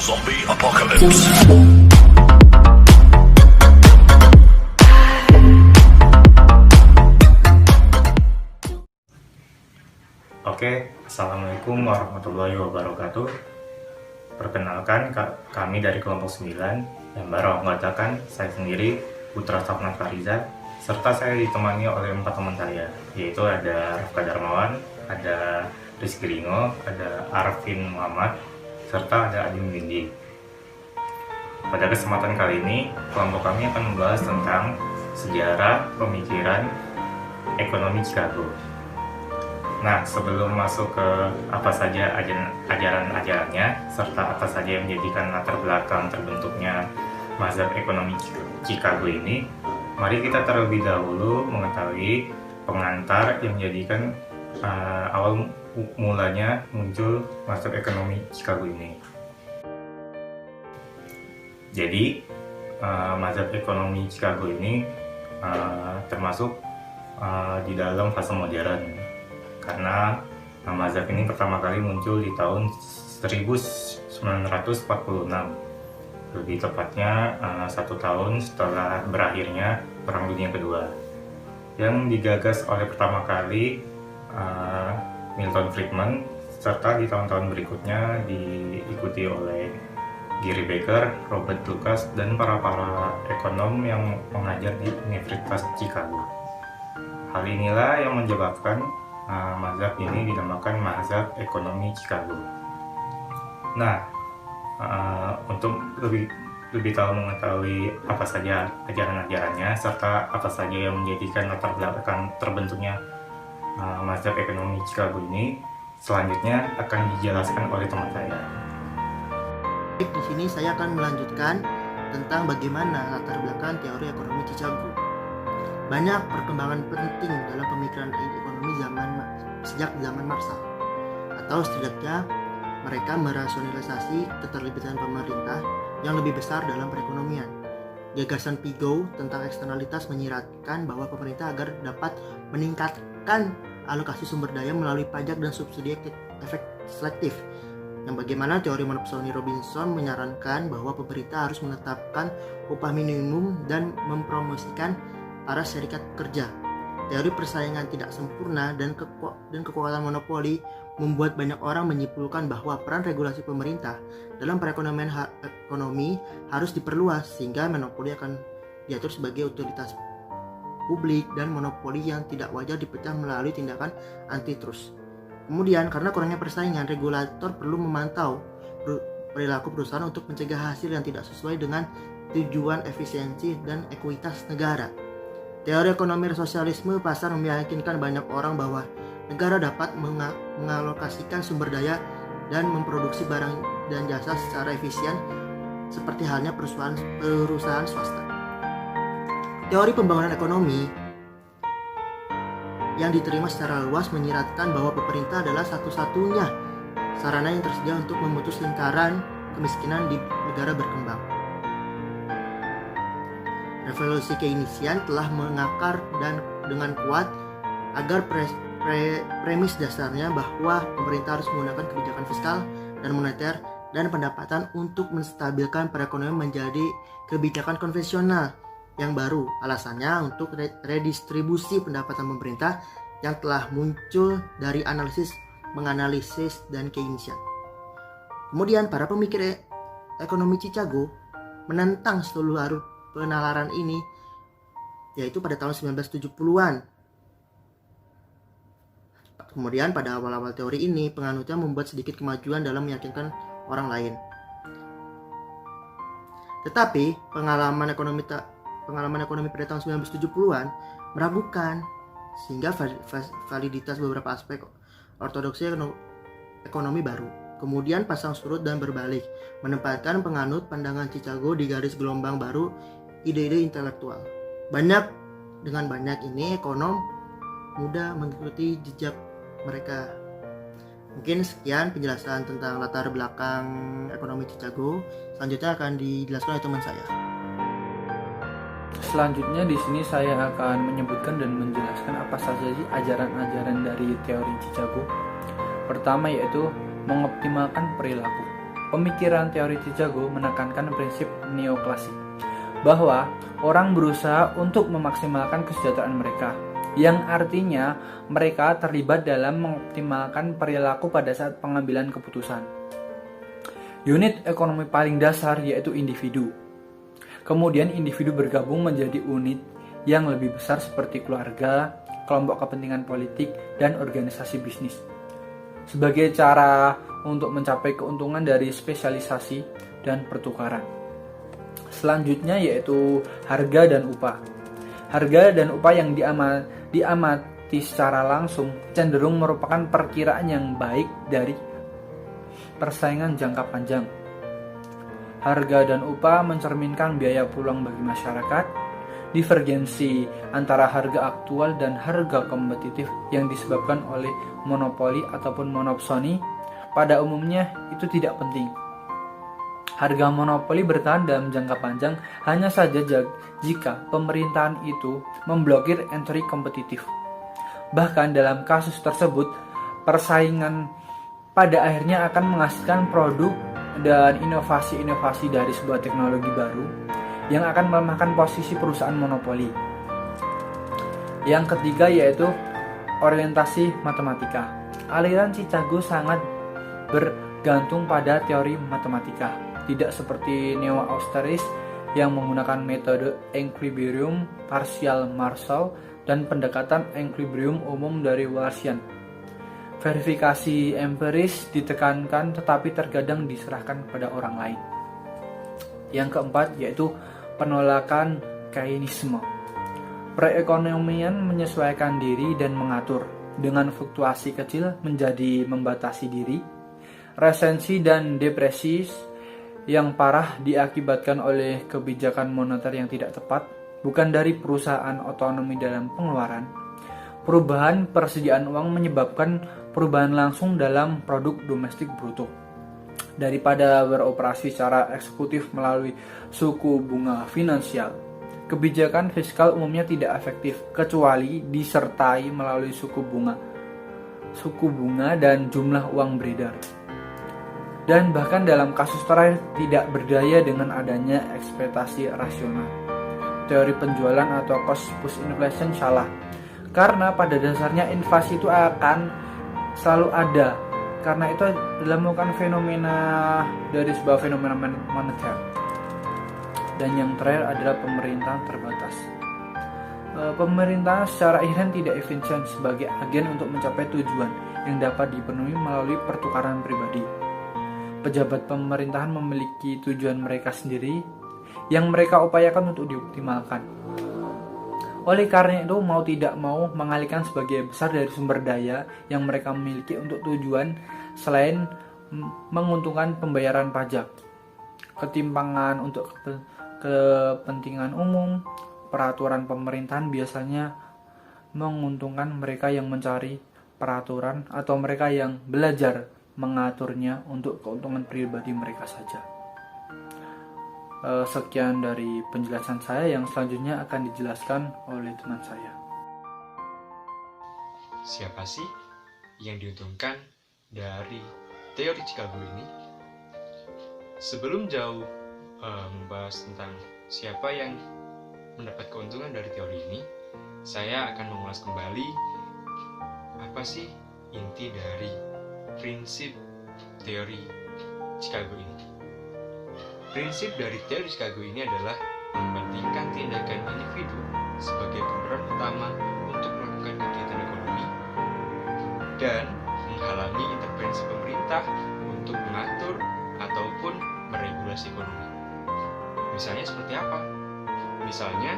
Zombie Apocalypse. Oke, Assalamualaikum warahmatullahi wabarakatuh. Perkenalkan, kami dari kelompok 9 yang baru mengatakan saya sendiri, Putra Sapna Fariza, serta saya ditemani oleh 4 teman saya, yaitu ada Rafka Darmawan, ada Rizky Ringo, ada Arvin Muhammad, serta ada Adin Windy. Pada kesempatan kali ini, kelompok kami akan membahas tentang sejarah pemikiran ekonomi Chicago. Nah, sebelum masuk ke apa saja ajaran-ajarannya, serta apa saja yang menjadikan latar belakang terbentuknya mazhab ekonomi Chicago ini, mari kita terlebih dahulu mengetahui pengantar yang menjadikan awal mulanya muncul mazhab ekonomi Chicago ini. Jadi, mazhab ekonomi Chicago ini termasuk di dalam fase modern. Karena mazhab ini pertama kali muncul di tahun 1946, lebih tepatnya 1 tahun setelah berakhirnya Perang Dunia Kedua, yang digagas oleh pertama kali Milton Friedman, serta di tahun-tahun berikutnya diikuti oleh Gary Becker, Robert Lucas, dan para ekonom yang mengajar di Universitas Chicago. Hal inilah yang menyebabkan mazhab ini dinamakan mazhab ekonomi Chicago. Nah, untuk lebih tahu mengetahui apa saja ajaran-ajarannya serta apa saja yang menjadikan latar belakang terbentuknya mazhab ekonomi Chicago ini, selanjutnya akan dijelaskan oleh teman saya. Di sini saya akan melanjutkan tentang bagaimana latar belakang teori ekonomi Chicago. Banyak perkembangan penting dalam pemikiran ekonomi sejak zaman Marshall, atau setidaknya mereka merasionalisasi keterlibatan pemerintah yang lebih besar dalam perekonomian. Gagasan Pigot tentang eksternalitas menyiratkan bahwa pemerintah agar dapat meningkatkan alokasi sumber daya melalui pajak dan subsidi efek selektif. Yang bagaimana teori Monopsony Robinson menyarankan bahwa pemerintah harus menetapkan upah minimum dan mempromosikan para serikat pekerja. Teori persaingan tidak sempurna dan kekuatan monopoli membuat banyak orang menyimpulkan bahwa peran regulasi pemerintah dalam perekonomian ekonomi harus diperluas sehingga monopoli akan diatur sebagai utilitas publik dan monopoli yang tidak wajar dipecah melalui tindakan antitrust. Kemudian, karena kurangnya persaingan, regulator perlu memantau perilaku perusahaan untuk mencegah hasil yang tidak sesuai dengan tujuan efisiensi dan ekuitas negara. Teori ekonomi sosialisme pasar meyakinkan banyak orang bahwa negara dapat mengalokasikan sumber daya dan memproduksi barang dan jasa secara efisien seperti halnya perusahaan swasta. Teori pembangunan ekonomi yang diterima secara luas menyiratkan bahwa pemerintah adalah satu-satunya sarana yang tersedia untuk memutus lingkaran kemiskinan di negara berkembang. Revolusi Keynesian telah mengakar dan dengan kuat agar premis dasarnya bahwa pemerintah harus menggunakan kebijakan fiskal dan moneter dan pendapatan untuk menstabilkan perekonomian menjadi kebijakan konvensional yang baru. Alasannya untuk redistribusi pendapatan pemerintah yang telah muncul dari menganalisis dan Keynesian. Kemudian para pemikir ekonomi Chicago menentang seluruh penalaran ini, yaitu pada tahun 1970-an. Kemudian pada awal-awal teori ini, penganutnya membuat sedikit kemajuan dalam meyakinkan orang lain. Tetapi pengalaman ekonomi pada tahun 1970-an meragukan sehingga validitas beberapa aspek ortodoksi ekonomi baru. Kemudian pasang surut dan berbalik, menempatkan penganut pandangan Chicago di garis gelombang baru ide-ide intelektual. Dengan banyak ini ekonom mudah mengikuti jejak mereka. Mungkin sekian penjelasan tentang latar belakang ekonomi Chicago. Selanjutnya akan dijelaskan oleh teman saya. Selanjutnya di sini saya akan menyebutkan dan menjelaskan apa saja sih ajaran-ajaran dari teori Chicago. Pertama yaitu mengoptimalkan perilaku. pemikiran teori Chicago menekankan prinsip neoklasik, bahwa orang berusaha untuk memaksimalkan kesejahteraan mereka, yang artinya mereka terlibat dalam mengoptimalkan perilaku pada saat pengambilan keputusan. Unit ekonomi paling dasar yaitu individu. Kemudian individu bergabung menjadi unit yang lebih besar seperti keluarga, kelompok kepentingan politik, dan organisasi bisnis. Sebagai cara untuk mencapai keuntungan dari spesialisasi dan pertukaran. Selanjutnya yaitu harga dan upah. Harga dan upah yang diamati secara langsung cenderung merupakan perkiraan yang baik dari persaingan jangka panjang. Harga dan upah mencerminkan biaya peluang bagi masyarakat, divergensi antara harga aktual dan harga kompetitif yang disebabkan oleh monopoli ataupun monopsoni pada umumnya itu tidak penting. Harga monopoli bertahan dalam jangka panjang hanya saja jika pemerintahan itu memblokir entry kompetitif. Bahkan dalam kasus tersebut, persaingan pada akhirnya akan menghasilkan produk dan inovasi-inovasi dari sebuah teknologi baru yang akan melemahkan posisi perusahaan monopoli. Yang ketiga yaitu orientasi matematika. Aliran Chicago sangat bergantung pada teori matematika, tidak seperti neo-austeris yang menggunakan metode equilibrium partial Marshall dan pendekatan equilibrium umum dari Walrasian. Verifikasi empiris ditekankan tetapi terkadang diserahkan kepada orang lain. Yang keempat yaitu penolakan Keynesisme. Perekonomian menyesuaikan diri dan mengatur, dengan fluktuasi kecil menjadi membatasi diri. Resensi dan depresi yang parah diakibatkan oleh kebijakan moneter yang tidak tepat, bukan dari perusahaan otonomi dalam pengeluaran. Perubahan persediaan uang menyebabkan perubahan langsung dalam produk domestik bruto. Daripada beroperasi secara eksekutif melalui suku bunga finansial, kebijakan fiskal umumnya tidak efektif kecuali disertai melalui suku bunga dan jumlah uang beredar. Dan bahkan dalam kasus terakhir tidak berdaya dengan adanya ekspektasi rasional. Teori penjualan atau cost push inflation salah, karena pada dasarnya inflasi itu akan selalu ada, karena itu adalah merupakan fenomena dari sebuah fenomena moneter. Dan yang terakhir adalah pemerintahan terbatas. Pemerintahan secara inherent tidak efisien sebagai agen untuk mencapai tujuan yang dapat dipenuhi melalui pertukaran pribadi. Pejabat pemerintahan memiliki tujuan mereka sendiri yang mereka upayakan untuk dioptimalkan. Oleh karena itu, mau tidak mau mengalihkan sebagian besar dari sumber daya yang mereka miliki untuk tujuan selain menguntungkan pembayaran pajak. Ketimpangan untuk kepentingan umum, peraturan pemerintahan biasanya menguntungkan mereka yang mencari peraturan atau mereka yang belajar mengaturnya untuk keuntungan pribadi mereka saja. Sekian dari penjelasan saya, yang selanjutnya akan dijelaskan oleh teman saya. Siapa sih yang diuntungkan dari teori Chicago ini? Sebelum jauh membahas tentang siapa yang mendapat keuntungan dari teori ini, saya akan mengulas kembali apa sih inti dari prinsip teori Chicago ini. Prinsip dari teori Chicago ini adalah mementingkan tindakan individu sebagai pemeran utama untuk melakukan kegiatan ekonomi dan menghalangi intervensi pemerintah untuk mengatur ataupun meregulasi ekonomi. Misalnya seperti apa? Misalnya,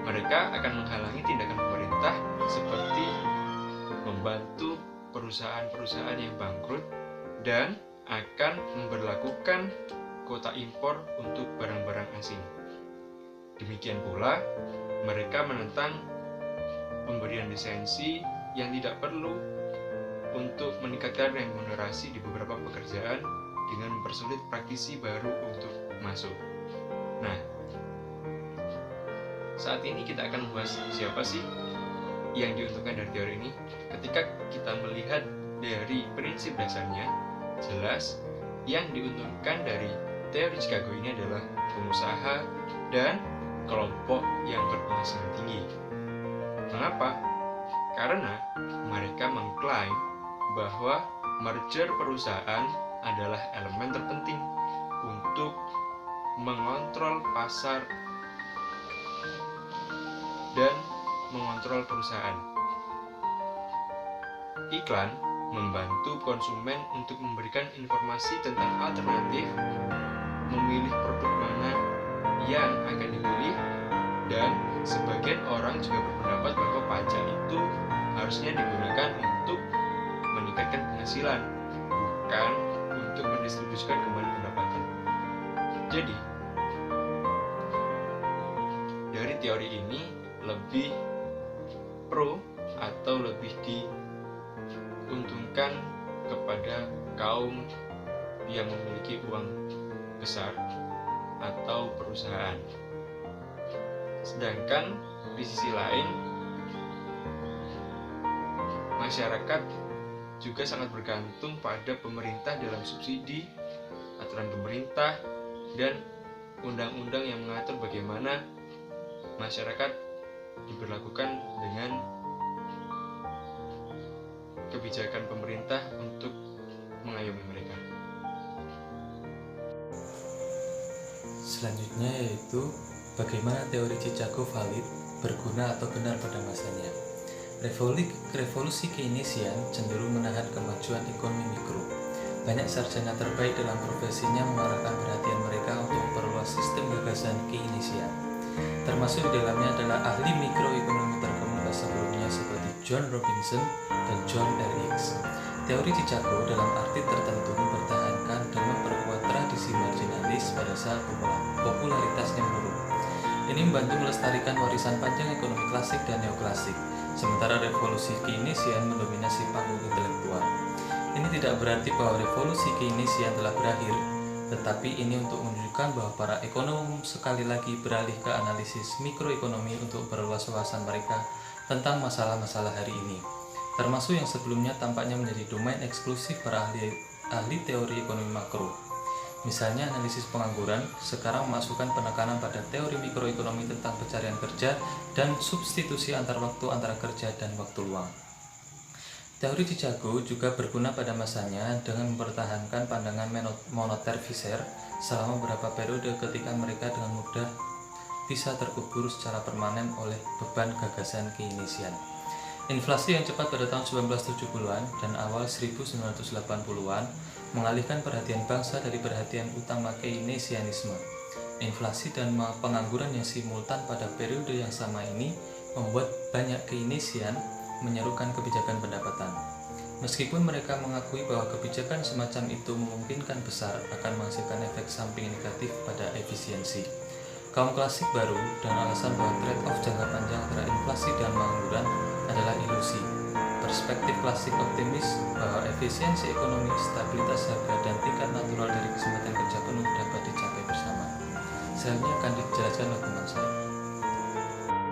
mereka akan menghalangi tindakan pemerintah seperti membantu perusahaan-perusahaan yang bangkrut dan akan memberlakukan kuota impor untuk barang-barang asing. Demikian pula, mereka menentang pemberian lisensi yang tidak perlu untuk meningkatkan remunerasi di beberapa pekerjaan dengan mempersulit praktisi baru untuk masuk. Nah, saat ini kita akan membahas siapa sih yang diuntungkan dari teori ini. Ketika kita melihat dari prinsip dasarnya, jelas yang diuntungkan dari teori Chicago ini adalah pengusaha dan kelompok yang berpenghasilan tinggi. Mengapa? Karena mereka mengklaim bahwa merger perusahaan adalah elemen terpenting untuk mengontrol pasar dan mengontrol perusahaan. Iklan membantu konsumen untuk memberikan informasi tentang alternatif, memilih produk mana yang akan dipilih, dan sebagian orang juga berpendapat bahwa pajak itu harusnya digunakan untuk meningkatkan penghasilan, bukan untuk mendistribusikan kembali pendapatan. Jadi, dari teori ini lebih pro atau lebih diuntungkan kepada kaum yang memiliki uang besar atau perusahaan. Sedangkan di sisi lain, masyarakat juga sangat bergantung pada pemerintah dalam subsidi, aturan pemerintah, dan undang-undang yang mengatur bagaimana masyarakat diberlakukan dengan kebijakan pemerintah untuk mengayomi mereka. Selanjutnya yaitu bagaimana teori Chicago valid, berguna atau benar pada masanya. Revolusi Keynesian cenderung menahan kemajuan ekonomi mikro. Banyak sarjana terbaik dalam profesinya mengarahkan perhatian mereka untuk memperluas sistem gagasan Keynesian. Termasuk di dalamnya adalah ahli mikroekonomi terkemuka sebelumnya seperti John Robinson dan John R. Hicks. Teori Chicago dalam arti tertentu mempertahankan dan memperkuat tradisi marginalis pada saat popularitasnya menurun. Ini membantu melestarikan warisan panjang ekonomi klasik dan neoklasik, sementara revolusi Keynesian mendominasi panggung intelektual. Ini tidak berarti bahwa revolusi Keynesian telah berakhir, tetapi ini untuk menunjukkan bahwa para ekonom sekali lagi beralih ke analisis mikroekonomi untuk memperluas wawasan mereka tentang masalah-masalah hari ini, termasuk yang sebelumnya tampaknya menjadi domain eksklusif para ahli teori ekonomi makro. Misalnya analisis pengangguran sekarang memasukkan penekanan pada teori mikroekonomi tentang pencarian kerja dan substitusi antar waktu antara kerja dan waktu luang. Teori Chicago juga berguna pada masanya dengan mempertahankan pandangan moneter Fisher selama beberapa periode ketika mereka dengan mudah bisa terkubur secara permanen oleh beban gagasan Keynesian. Inflasi yang cepat pada tahun 1970-an dan awal 1980-an mengalihkan perhatian bangsa dari perhatian utama Keynesianisme. Inflasi dan pengangguran yang simultan pada periode yang sama ini membuat banyak Keynesian menyerukan kebijakan pendapatan. Meskipun mereka mengakui bahwa kebijakan semacam itu memungkinkan besar akan menghasilkan efek samping negatif pada efisiensi. Kaum klasik baru dan alasan bahwa trade-off jangka panjang antara inflasi dan pengangguran adalah ilusi. Perspektif klasik optimis bahwa efisiensi ekonomi, stabilitas harga, dan tingkat natural dari kesempatan kerja penuh dapat dicapai bersama. Selanjutnya akan dijelaskan oleh teman saya.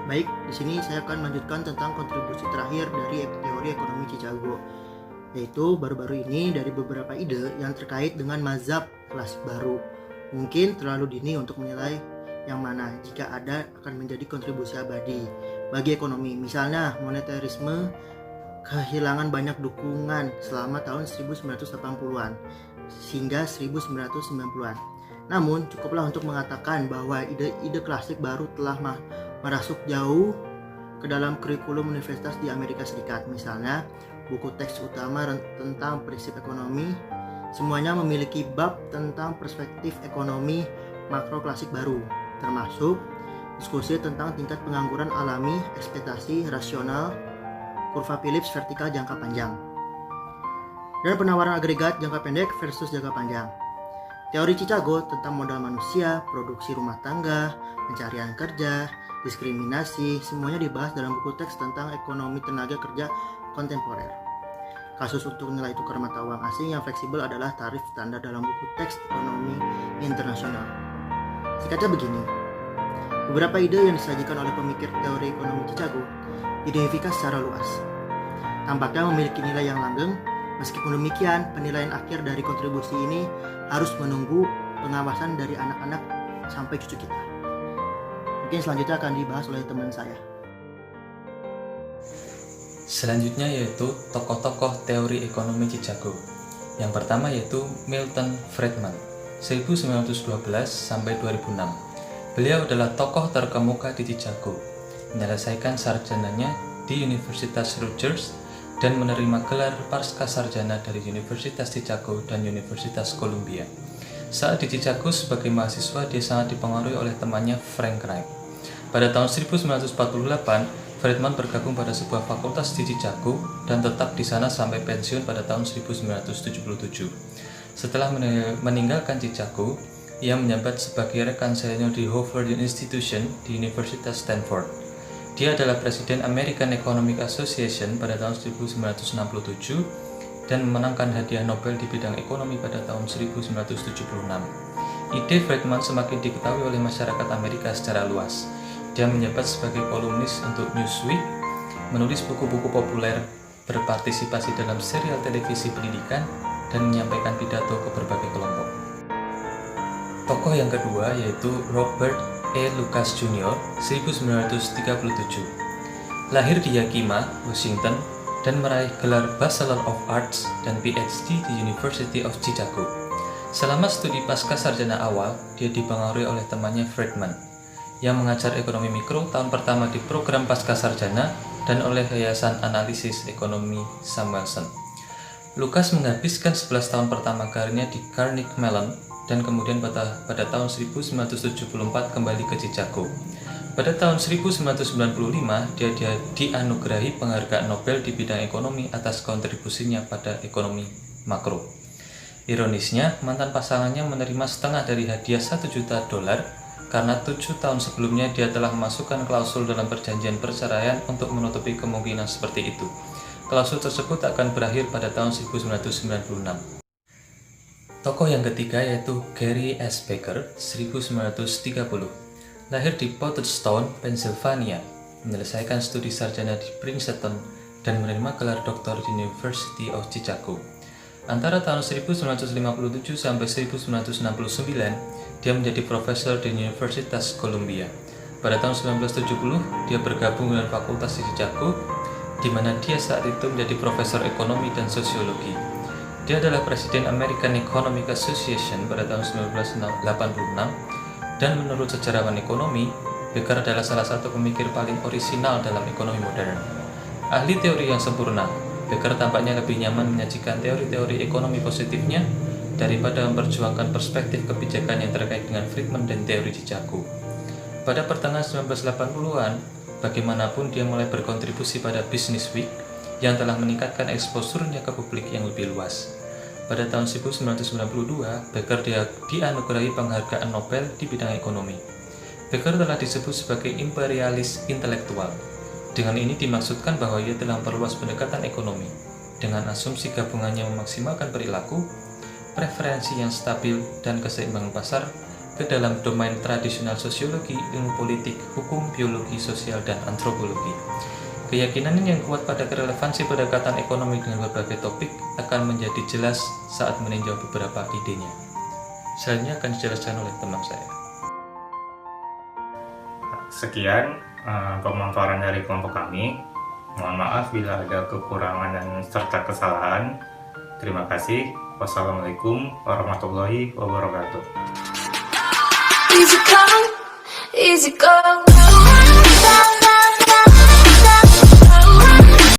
Baik, di sini saya akan melanjutkan tentang kontribusi terakhir dari teori ekonomi Chicago, yaitu baru-baru ini dari beberapa ide yang terkait dengan mazhab klasik baru. Mungkin terlalu dini untuk menilai yang mana jika ada akan menjadi kontribusi abadi bagi ekonomi. Misalnya monetarisme kehilangan banyak dukungan selama tahun 1980-an hingga 1990-an. Namun cukuplah untuk mengatakan bahwa ide-ide klasik baru telah merasuk jauh ke dalam kurikulum universitas di Amerika Serikat. Misalnya buku teks utama tentang prinsip ekonomi semuanya memiliki bab tentang perspektif ekonomi makro klasik baru, termasuk diskusi tentang tingkat pengangguran alami, ekspektasi rasional, kurva Phillips vertikal jangka panjang, dan penawaran agregat jangka pendek versus jangka panjang. Teori Chicago tentang modal manusia, produksi rumah tangga, pencarian kerja, diskriminasi, semuanya dibahas dalam buku teks tentang ekonomi tenaga kerja kontemporer. Kasus untuk nilai tukar mata uang asing yang fleksibel adalah tarif standar dalam buku teks ekonomi internasional. Singkatnya begini, beberapa ide yang disajikan oleh pemikir teori ekonomi Chicago didefinikan secara luas. Tampaknya memiliki nilai yang langgeng. Meskipun demikian, penilaian akhir dari kontribusi ini harus menunggu pengawasan dari anak-anak sampai cucu kita. Mungkin selanjutnya akan dibahas oleh teman saya. Selanjutnya yaitu tokoh-tokoh teori ekonomi Chicago. Yang pertama yaitu Milton Friedman, 1912 sampai 2006. Beliau adalah tokoh terkemuka di Chicago, menyelesaikan sarjananya di Universitas Rutgers dan menerima gelar pascasarjana dari Universitas Chicago dan Universitas Columbia. Saat di Chicago sebagai mahasiswa, dia sangat dipengaruhi oleh temannya Frank Knight. Pada tahun 1948, Friedman bergabung pada sebuah fakultas di Chicago dan tetap di sana sampai pensiun pada tahun 1977. Setelah meninggalkan Chicago, ia menjabat sebagai rekan senior di Hoover Institution di Universitas Stanford. Dia adalah presiden American Economic Association pada tahun 1967 dan memenangkan hadiah Nobel di bidang ekonomi pada tahun 1976. Ide Friedman semakin diketahui oleh masyarakat Amerika secara luas. Dia menjabat sebagai kolumnis untuk Newsweek, menulis buku-buku populer, berpartisipasi dalam serial televisi pendidikan, dan menyampaikan pidato ke berbagai kelompok. Tokoh yang kedua yaitu Robert E. Lucas Jr. 1937. Lahir di Yakima, Washington, dan meraih gelar Bachelor of Arts dan PhD di University of Chicago. Selama studi pascasarjana awal, dia dipengaruhi oleh temannya Friedman, yang mengajar ekonomi mikro tahun pertama di program pascasarjana dan oleh Yayasan Analisis Ekonomi Samuelson. Lucas menghabiskan 11 tahun pertama karirnya di Carnegie Mellon dan kemudian pada tahun 1974 kembali ke Chicago. Pada tahun 1995, dia dianugerahi penghargaan Nobel di bidang ekonomi atas kontribusinya pada ekonomi makro. Ironisnya, mantan pasangannya menerima setengah dari hadiah $1 juta karena 7 tahun sebelumnya dia telah memasukkan klausul dalam perjanjian perceraian untuk menutupi kemungkinan seperti itu. Klausul tersebut akan berakhir pada tahun 1996. Tokoh yang ketiga yaitu Gary S. Becker, 1930. Lahir di Pottstown, Pennsylvania, menyelesaikan studi sarjana di Princeton dan menerima gelar doktor di University of Chicago. Antara tahun 1957 sampai 1969, dia menjadi profesor di Universitas Columbia. Pada tahun 1970, dia bergabung dengan fakultas di Chicago, di mana dia saat itu menjadi profesor ekonomi dan sosiologi. Dia adalah presiden American Economic Association pada tahun 1986, dan menurut sejarawan ekonomi, Becker adalah salah satu pemikir paling orisinal dalam ekonomi modern. Ahli teori yang sempurna, Becker tampaknya lebih nyaman menyajikan teori-teori ekonomi positifnya daripada memperjuangkan perspektif kebijakan yang terkait dengan Friedman dan teori Chicago. Pada pertengahan 1980-an, bagaimanapun dia mulai berkontribusi pada Business Week yang telah meningkatkan eksposurnya ke publik yang lebih luas. Pada tahun 1992, Becker dianugerahi penghargaan Nobel di bidang ekonomi. Becker telah disebut sebagai imperialis intelektual. Dengan ini dimaksudkan bahwa ia telah memperluas pendekatan ekonomi dengan asumsi gabungannya memaksimalkan perilaku, preferensi yang stabil, dan keseimbangan pasar ke dalam domain tradisional sosiologi, ilmu politik, hukum, biologi, sosial, dan antropologi. Keyakinan ini yang kuat pada relevansi pendekatan ekonomi dengan berbagai topik akan menjadi jelas saat meninjau beberapa idenya. Selanjutnya akan dijelaskan oleh teman saya. Sekian pemaparan dari kelompok kami. Mohon maaf bila ada kekurangan dan serta kesalahan. Terima kasih. Wassalamualaikum warahmatullahi wabarakatuh. Easy come, easy go.